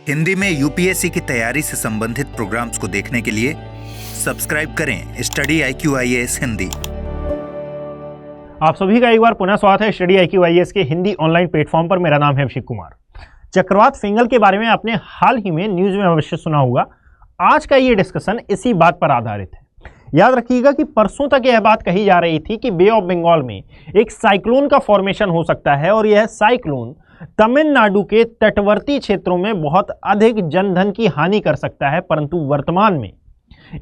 हिंदी में यूपीएससी की तैयारी से संबंधित प्रोग्राम्स को देखने के लिए सब्सक्राइब करें स्टडी IQIAS हिंदी। आप सभी का एक बार पुनः स्वागत है स्टडी IQIAS के हिंदी ऑनलाइन प्लेटफॉर्म पर। मेरा नाम है अभिषेक कुमार। चक्रवात फिंगल के बारे में आपने हाल ही में न्यूज में अवश्य सुना होगा। आज का ये डिस्कशन इसी बात पर आधारित है। याद रखिएगा कि परसों तक यह बात कही जा रही थी कि बे ऑफ बंगाल में एक साइक्लोन का फॉर्मेशन हो सकता है और यह साइक्लोन तमिलनाडु के तटवर्ती क्षेत्रों में बहुत अधिक जनधन की हानि कर सकता है, परंतु वर्तमान में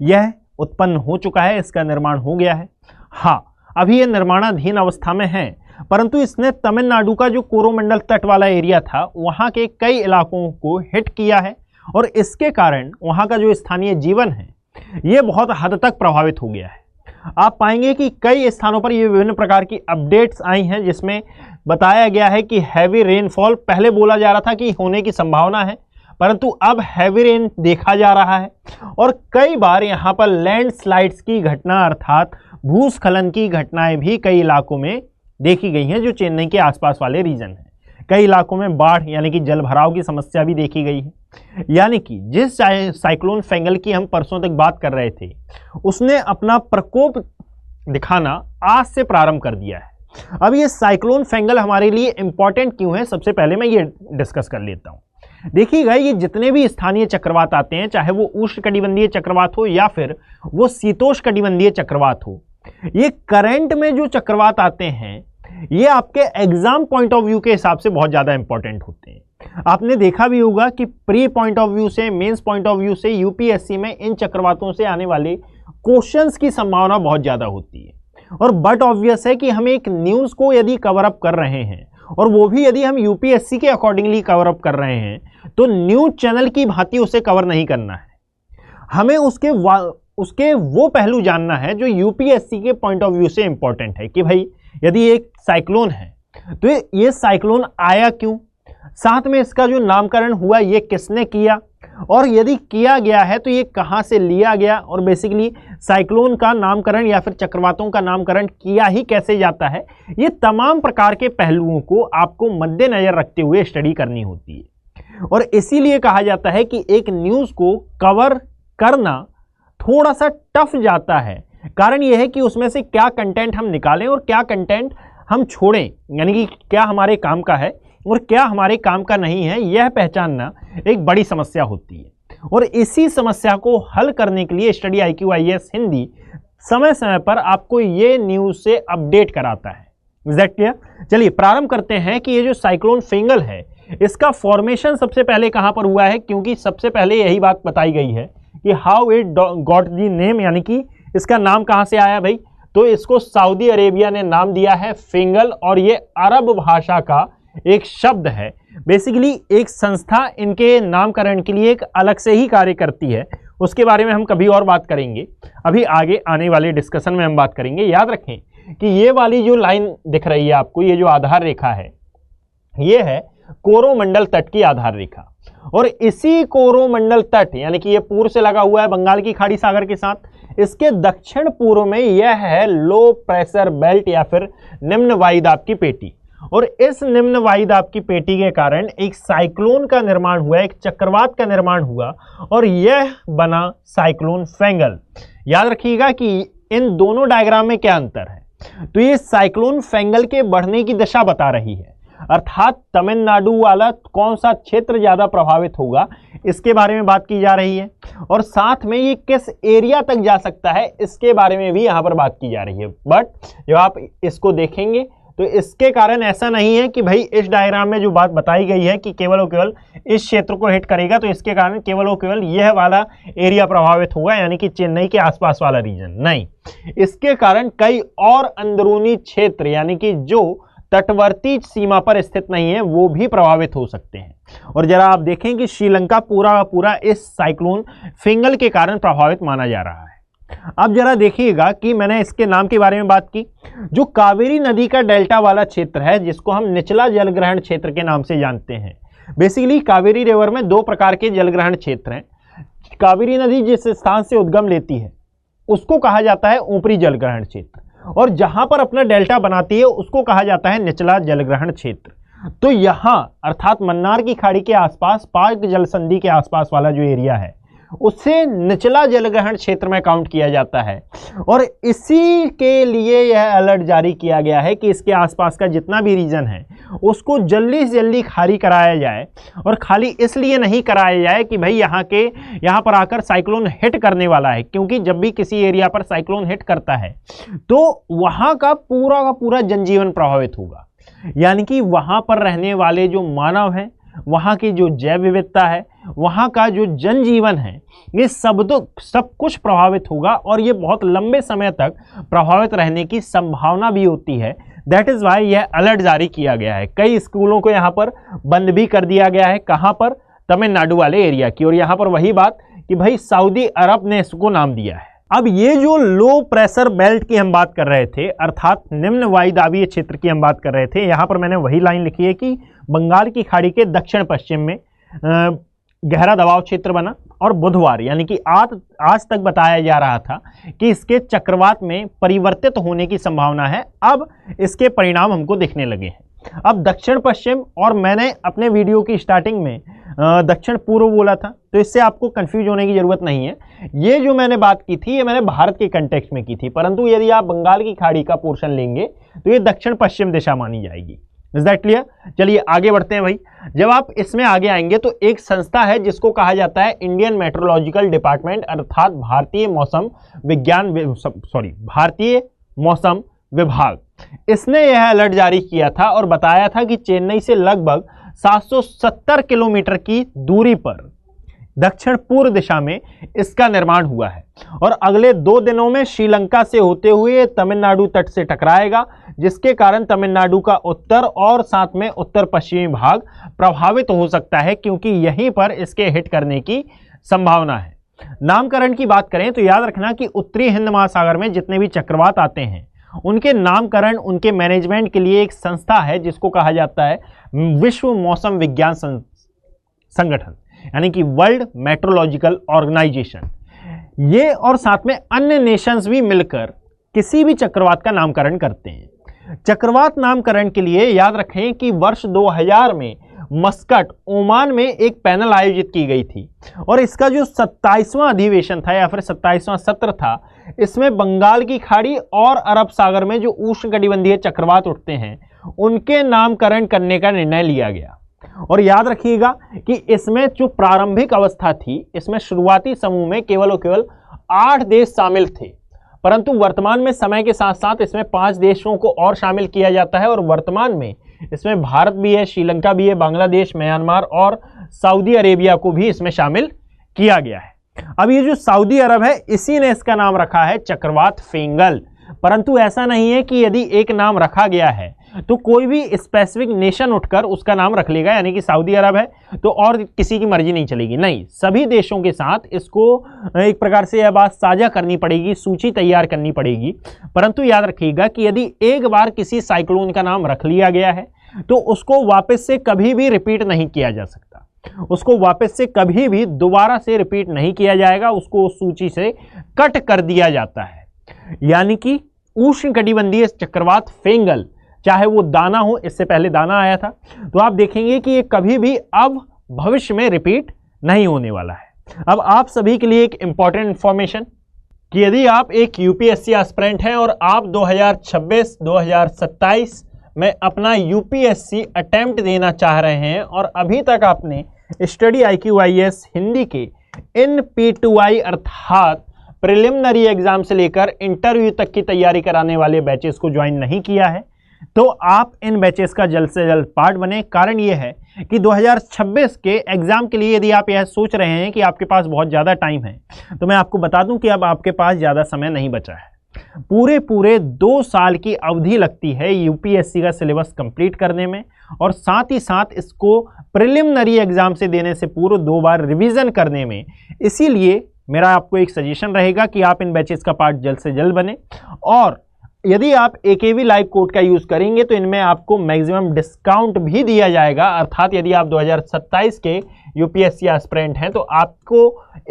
यह उत्पन्न हो चुका है, इसका निर्माण हो गया है। हाँ, अभी यह निर्माणाधीन अवस्था में है, परंतु इसने तमिलनाडु का जो कोरोमंडल तट वाला एरिया था वहाँ के कई इलाकों को हिट किया है और इसके कारण वहाँ का जो स्थानीय जीवन है ये बहुत हद तक प्रभावित हो गया है। आप पाएंगे कि कई स्थानों पर ये विभिन्न प्रकार की अपडेट्स आई हैं जिसमें बताया गया है कि हैवी रेनफॉल, पहले बोला जा रहा था कि होने की संभावना है, परंतु अब हैवी रेन देखा जा रहा है और कई बार यहाँ पर लैंडस्लाइड्स की घटना अर्थात भूस्खलन की घटनाएं भी कई इलाकों में देखी गई हैं जो चेन्नई के आसपास वाले रीजन हैं। कई इलाकों में बाढ़ यानी कि जल भराव की समस्या भी देखी गई है। यानी कि जिस साइक्लोन फेंगल की हम परसों तक बात कर रहे थे उसने अपना प्रकोप दिखाना आज से प्रारंभ कर दिया है। अब ये साइक्लोन फेंगल हमारे लिए इंपॉर्टेंट क्यों है, सबसे पहले मैं ये डिस्कस कर लेता हूँ। देखिएगा, ये जितने भी स्थानीय चक्रवात आते हैं, चाहे वो उष्णकटिबंधीय चक्रवात हो या फिर वो शीतोष्णकटिबंधीय चक्रवात हो, ये करंट में जो चक्रवात आते हैं ये आपके एग्जाम पॉइंट ऑफ व्यू के हिसाब से बहुत ज़्यादा इंपॉर्टेंट होते हैं। आपने देखा भी होगा कि प्री पॉइंट ऑफ व्यू से, मेंस पॉइंट ऑफ व्यू से यूपीएससी में इन चक्रवातों से आने वाले क्वेश्चंस की संभावना बहुत ज़्यादा होती है। और बट ऑब्वियस है कि हम एक न्यूज़ को यदि कवर अप कर रहे हैं और वो भी यदि हम यूपीएससी के अकॉर्डिंगली कवर अप कर रहे हैं तो न्यूज़ चैनल की भांति उसे कवर नहीं करना है। हमें उसके वो पहलू जानना है जो यूपीएससी के पॉइंट ऑफ व्यू से इंपॉर्टेंट है कि भाई यदि एक साइक्लोन है तो ये साइक्लोन आया क्यों, साथ में इसका जो नामकरण हुआ ये किसने किया, और यदि किया गया है तो ये कहाँ से लिया गया, और बेसिकली साइक्लोन का नामकरण या फिर चक्रवातों का नामकरण किया ही कैसे जाता है। ये तमाम प्रकार के पहलुओं को आपको मद्देनजर रखते हुए स्टडी करनी होती है और इसीलिए कहा जाता है कि एक न्यूज़ को कवर करना थोड़ा सा टफ जाता है। कारण यह है कि उसमें से क्या कंटेंट हम निकालें और क्या कंटेंट हम छोड़ें, यानी कि क्या हमारे काम का है और क्या हमारे काम का नहीं है, यह पहचानना एक बड़ी समस्या होती है। और इसी समस्या को हल करने के लिए स्टडी IQIAS हिंदी समय समय पर आपको ये न्यूज़ से अपडेट कराता है। Exact clear? चलिए प्रारंभ करते हैं कि ये जो साइक्लोन फेंगल है इसका फॉर्मेशन सबसे पहले कहाँ पर हुआ है, क्योंकि सबसे पहले यही बात बताई गई है कि how it got the name, यानी कि इसका नाम कहाँ से आया भाई। तो इसको सऊदी अरेबिया ने नाम दिया है फेंगल और ये अरब भाषा का एक शब्द है। बेसिकली एक संस्था इनके नामकरण के लिए एक अलग से ही कार्य करती है, उसके बारे में हम कभी और बात करेंगे। अभी आगे आने वाले डिस्कशन में हम बात करेंगे। याद रखें कि ये वाली जो लाइन दिख रही है आपको, ये जो आधार रेखा है ये है कोरोमंडल तट की आधार रेखा और इसी कोरोमंडल तट यानी कि ये पूर्व से लगा हुआ है बंगाल की खाड़ी सागर के साथ, इसके दक्षिण पूर्व में यह है लो प्रेशर बेल्ट या फिर निम्न वायुदाब की पेटी और इस निम्न वायुदाब की पेटी के कारण एक साइक्लोन का निर्माण हुआ, एक चक्रवात का निर्माण हुआ और यह बना साइक्लोन फेंगल। याद रखिएगा कि इन दोनों डायग्राम में क्या अंतर है। तो ये साइक्लोन फेंगल के बढ़ने की दिशा बता रही है, अर्थात तमिलनाडु वाला कौन सा क्षेत्र ज़्यादा प्रभावित होगा इसके बारे में बात की जा रही है और साथ में ये किस एरिया तक जा सकता है इसके बारे में भी यहाँ पर बात की जा रही है। बट जब आप इसको देखेंगे तो इसके कारण ऐसा नहीं है कि भाई इस डायग्राम में जो बात बताई गई है कि केवल और केवल इस क्षेत्र को हिट करेगा तो इसके कारण केवल और केवल यह वाला एरिया प्रभावित होगा, यानी कि चेन्नई के आसपास वाला रीजन नहीं। इसके कारण कई और अंदरूनी क्षेत्र यानी कि जो तटवर्ती सीमा पर स्थित नहीं है वो भी प्रभावित हो सकते हैं। और जरा आप देखें कि श्रीलंका पूरा इस साइक्लोन फेंगल के कारण प्रभावित माना जा रहा है। अब जरा देखिएगा कि मैंने इसके नाम के बारे में बात की, जो कावेरी नदी का डेल्टा वाला क्षेत्र है जिसको हम निचला जलग्रहण क्षेत्र के नाम से जानते हैं। बेसिकली कावेरी रिवर में दो प्रकार के जलग्रहण क्षेत्र हैं। कावेरी नदी जिस स्थान से उद्गम लेती है उसको कहा जाता है ऊपरी जलग्रहण क्षेत्र और जहां पर अपना डेल्टा बनाती है उसको कहा जाता है निचला जलग्रहण क्षेत्र। तो यहाँ अर्थात मन्नार की खाड़ी के आसपास, पाक जल संधि के आसपास वाला जो एरिया है उसे निचला जलग्रहण क्षेत्र में काउंट किया जाता है। और इसी के लिए यह अलर्ट जारी किया गया है कि इसके आसपास का जितना भी रीजन है उसको जल्दी से जल्दी खाली कराया जाए। और खाली इसलिए नहीं कराया जाए कि भाई यहाँ पर आकर साइक्लोन हिट करने वाला है, क्योंकि जब भी किसी एरिया पर साइक्लोन हिट करता है तो वहाँ का पूरा जनजीवन प्रभावित होगा। यानी कि वहाँ पर रहने वाले जो मानव हैं, वहाँ की जो जैव विविधता है, वहाँ का जो जनजीवन है, ये सब कुछ प्रभावित होगा और ये बहुत लंबे समय तक प्रभावित रहने की संभावना भी होती है। दैट इज़ वाई यह अलर्ट जारी किया गया है। कई स्कूलों को यहाँ पर बंद भी कर दिया गया है। कहाँ पर? तमिलनाडु वाले एरिया की। और यहाँ पर वही बात कि भाई सऊदी अरब ने इसको नाम दिया है। अब ये जो लो प्रेशर बेल्ट की हम बात कर रहे थे, अर्थात निम्न वायुदाबीय क्षेत्र की हम बात कर रहे थे, यहाँ पर मैंने वही लाइन लिखी है कि बंगाल की खाड़ी के दक्षिण पश्चिम में गहरा दबाव क्षेत्र बना और बुधवार यानी कि आज तक बताया जा रहा था कि इसके चक्रवात में परिवर्तित होने की संभावना है। अब इसके परिणाम हमको दिखने लगे हैं। अब दक्षिण पश्चिम, और मैंने अपने वीडियो की स्टार्टिंग में दक्षिण पूर्व बोला था, तो इससे आपको कंफ्यूज होने की जरूरत नहीं है। ये जो मैंने बात की थी ये मैंने भारत के कंटेक्स्ट में की थी, परंतु यदि आप बंगाल की खाड़ी का पोर्शन लेंगे तो ये दक्षिण पश्चिम दिशा मानी जाएगी। Is that clear? चलिए आगे बढ़ते हैं भाई। जब आप इसमें आगे आएंगे तो एक संस्था है जिसको कहा जाता है इंडियन मेट्रोलॉजिकल डिपार्टमेंट, अर्थात भारतीय मौसम विभाग। इसने यह अलर्ट जारी किया था और बताया था कि चेन्नई से लगभग 770 किलोमीटर की दूरी पर दक्षिण पूर्व दिशा में इसका निर्माण हुआ है और अगले 2 दिनों में श्रीलंका से होते हुए तमिलनाडु तट से टकराएगा, जिसके कारण तमिलनाडु का उत्तर और साथ में उत्तर पश्चिमी भाग प्रभावित हो सकता है, क्योंकि यहीं पर इसके हिट करने की संभावना है। नामकरण की बात करें तो याद रखना कि उत्तरी हिंद महासागर में जितने भी चक्रवात आते हैं उनके नामकरण, उनके मैनेजमेंट के लिए एक संस्था है जिसको कहा जाता है विश्व मौसम विज्ञान संगठन, यानी कि वर्ल्ड मेट्रोलॉजिकल ऑर्गेनाइजेशन। ये और साथ में अन्य नेशंस भी मिलकर किसी भी चक्रवात का नामकरण करते हैं। चक्रवात नामकरण के लिए याद रखें कि वर्ष 2000 में मस्कट, ओमान में एक पैनल आयोजित की गई थी और इसका जो 27वां अधिवेशन था या फिर 27वां सत्र था, इसमें बंगाल की खाड़ी और अरब सागर में जो उष्णकटिबंधीय चक्रवात उठते हैं उनके नामकरण करने का निर्णय लिया गया। और याद रखिएगा कि इसमें जो प्रारंभिक अवस्था थी, इसमें शुरुआती समूह में केवल और केवल 8 देश शामिल थे, परंतु वर्तमान में समय के साथ साथ इसमें 5 देशों को और शामिल किया जाता है और वर्तमान में इसमें भारत भी है, श्रीलंका भी है, बांग्लादेश, म्यांमार और सऊदी अरेबिया को भी इसमें शामिल किया गया है। अब ये जो सऊदी अरब है इसी ने इसका नाम रखा है चक्रवात फेंगल, परंतु ऐसा नहीं है कि यदि एक नाम रखा गया है तो कोई भी स्पेसिफिक नेशन उठकर उसका नाम रख लेगा, यानी कि सऊदी अरब है तो और किसी की मर्जी नहीं चलेगी। नहीं, सभी देशों के साथ इसको एक प्रकार से यह बात साझा करनी पड़ेगी, सूची तैयार करनी पड़ेगी। परंतु याद रखिएगा कि यदि एक बार किसी साइक्लोन का नाम रख लिया गया है तो उसको वापस से कभी भी रिपीट नहीं किया जा सकता, उसको वापस से कभी भी दोबारा से रिपीट नहीं किया जाएगा, उसको उस सूची से कट कर दिया जाता है। यानी कि उष्णकटिबंधीय चक्रवात फेंगल, चाहे वो दाना हो, इससे पहले दाना आया था, तो आप देखेंगे कि ये कभी भी अब भविष्य में रिपीट नहीं होने वाला है। अब आप सभी के लिए एक इंपॉर्टेंट इंफॉर्मेशन कि यदि आप एक यूपीएससी एस्पिरेंट हैं और आप 2026-2027 में अपना यूपीएससी अटेम्प्ट देना चाह रहे हैं और अभी तक आपने स्टडी IQIS हिंदी के इन P2I अर्थात प्रिलिमिनरी एग्जाम से लेकर इंटरव्यू तक की तैयारी कराने वाले बैचेस को ज्वाइन नहीं किया है, तो आप इन बैचेस का जल्द से जल्द पार्ट बने। कारण ये है कि 2026 के एग्जाम के लिए यदि आप यह सोच रहे हैं कि आपके पास बहुत ज़्यादा टाइम है, तो मैं आपको बता दूं कि अब आपके पास ज़्यादा समय नहीं बचा है। पूरे 2 साल की अवधि लगती है यूपीएससी का सिलेबस कंप्लीट करने में और साथ ही साथ इसको प्रिलिमिनरी एग्जाम से देने से पूर्व 2 बार रिवीजन करने में। इसीलिए मेरा आपको एक सजेशन रहेगा कि आप इन बैचेस का पार्ट जल्द से जल्द बने और यदि आप AKV लाइव कोड का यूज करेंगे तो इनमें आपको मैक्सिमम डिस्काउंट भी दिया जाएगा। अर्थात यदि आप 2027 के यूपीएससी एस्पिरेंट हैं तो आपको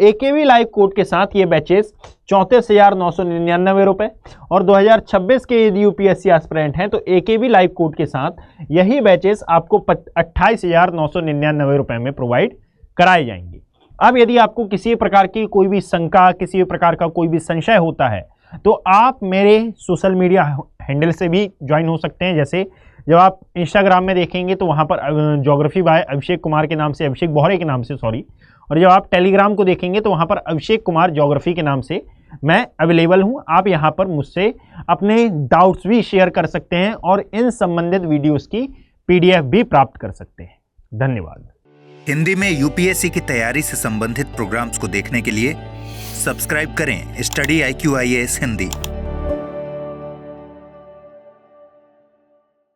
AKV लाइव कोड के साथ ये बैचेस 34,999 रुपए, और 2026 के यदि यूपीएससी एस्पिरेंट हैं तो AKV लाइव कोड के साथ यही बैचेस आपको 28,999 रुपए में प्रोवाइड कराए जाएंगे। अब यदि आपको किसी प्रकार की कोई भी शंका, किसी भी प्रकार का कोई भी संशय होता है तो आप मेरे सोशल मीडिया हैंडल से भी ज्वाइन हो सकते हैं। जैसे जब आप इंस्टाग्राम में देखेंगे तो वहाँ पर ज्योग्राफी बाय अभिषेक कुमार के नाम से, अभिषेक बोहरे के नाम से सॉरी, और जब आप टेलीग्राम को देखेंगे तो वहाँ पर अभिषेक कुमार ज्योग्राफी के नाम से मैं अवेलेबल हूँ। आप यहाँ पर मुझसे अपने डाउट्स भी शेयर कर सकते हैं और इन संबंधित वीडियोज़ की PDF भी प्राप्त कर सकते हैं। धन्यवाद। हिंदी में यूपीएससी की तैयारी से संबंधित प्रोग्राम्स को देखने के लिए सब्सक्राइब करें स्टडी IQ IAS हिंदी।